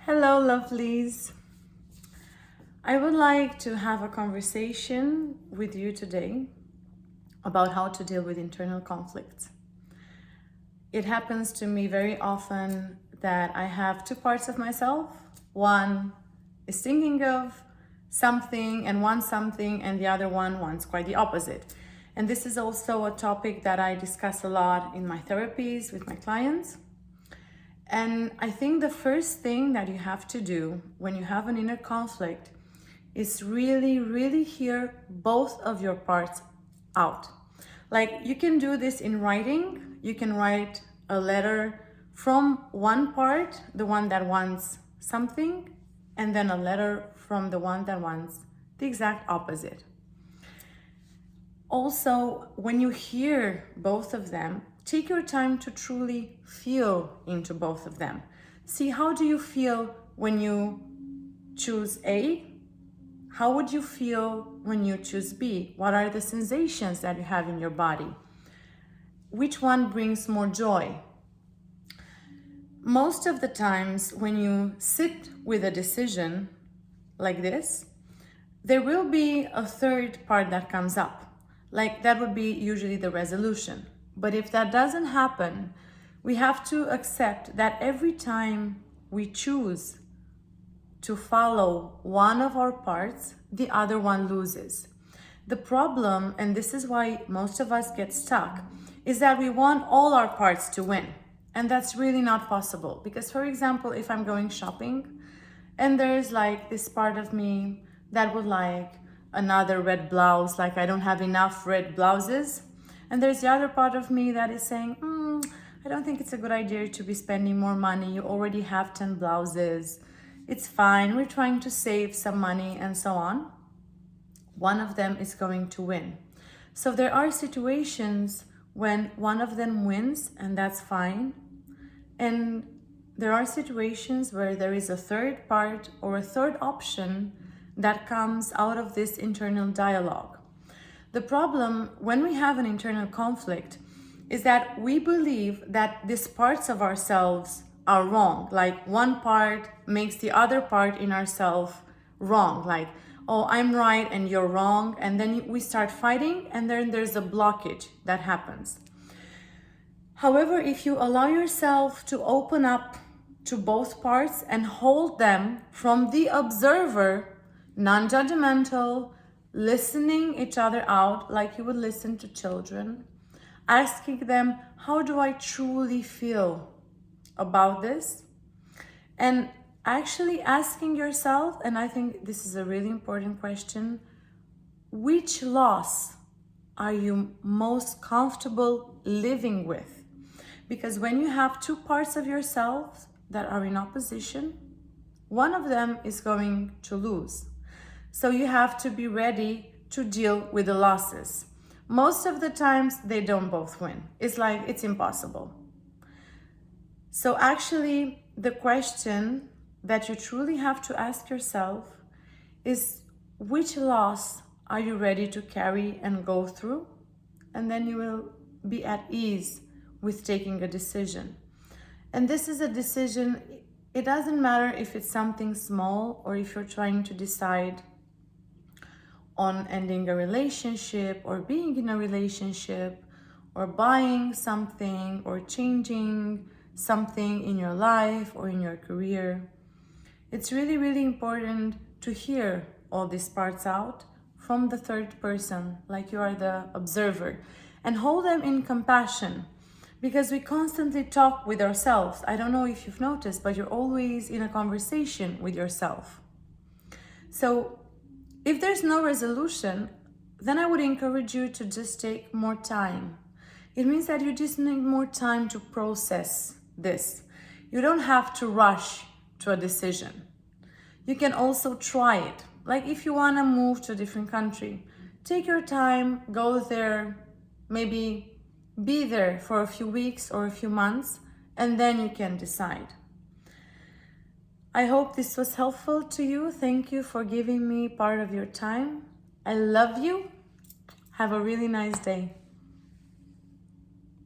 Hello, lovelies. I would like to have a conversation with you today about how to deal with internal conflicts. It happens to me very often that I have two parts of myself. One is thinking of something and wants something, and the other one wants quite the opposite. And this is also a topic that I discuss a lot in my therapies with my clients. And I think the first thing that you have to do when you have an inner conflict is really hear both of your parts out. Like, you can do this in writing. You can write a letter from one part, the one that wants something, and then a letter from the one that wants the exact opposite. Also, when you hear both of them, take your time to truly feel into both of them. See, how do you feel when you choose A? How would you feel when you choose B? What are the sensations that you have in your body? Which one brings more joy? Most of the times when you sit with a decision like this, there will be a third part that comes up. Like, that would be usually the resolution. But if that doesn't happen, we have to accept that every time we choose to follow one of our parts, the other one loses. The problem, and this is why most of us get stuck, is that we want all our parts to win. And that's really not possible. Because, for example, if I'm going shopping and there's like this part of me that would like another red blouse, like I don't have enough red blouses. And there's the other part of me that is saying, I don't think it's a good idea to be spending more money. You already have 10 blouses. It's fine. We're trying to save some money and so on. One of them is going to win. So there are situations when one of them wins, and that's fine. And there are situations where there is a third part or a third option that comes out of this internal dialogue. The problem when we have an internal conflict is that we believe that these parts of ourselves are wrong. Like, one part makes the other part in ourselves wrong. Like, oh, I'm right and you're wrong. And then we start fighting, and then there's a blockage that happens. However, if you allow yourself to open up to both parts and hold them from the observer, non-judgmental, listening each other out like you would listen to children, asking them, how do I truly feel about this? And actually asking yourself, and I think this is a really important question, which loss are you most comfortable living with? Because when you have two parts of yourself that are in opposition, one of them is going to lose. So you have to be ready to deal with the losses. Most of the times they don't both win. It's like, it's impossible. So actually, the question that you truly have to ask yourself is, which loss are you ready to carry and go through? And then you will be at ease with taking a decision. And this is a decision, it doesn't matter if it's something small or if you're trying to decide on ending a relationship or being in a relationship or buying something or changing something in your life or in your career. It's really important to hear all these parts out from the third person, like you are the observer, and hold them in compassion, because we constantly talk with ourselves. I don't know if you've noticed, but you're always in a conversation with yourself. So if there's no resolution, then I would encourage you to just take more time. It means that you just need more time to process this. You don't have to rush to a decision. You can also try it. Like, if you want to move to a different country, take your time, go there, maybe be there for a few weeks or a few months, and then you can decide. I hope this was helpful to you. Thank you for giving me part of your time. I love you. Have a really nice day.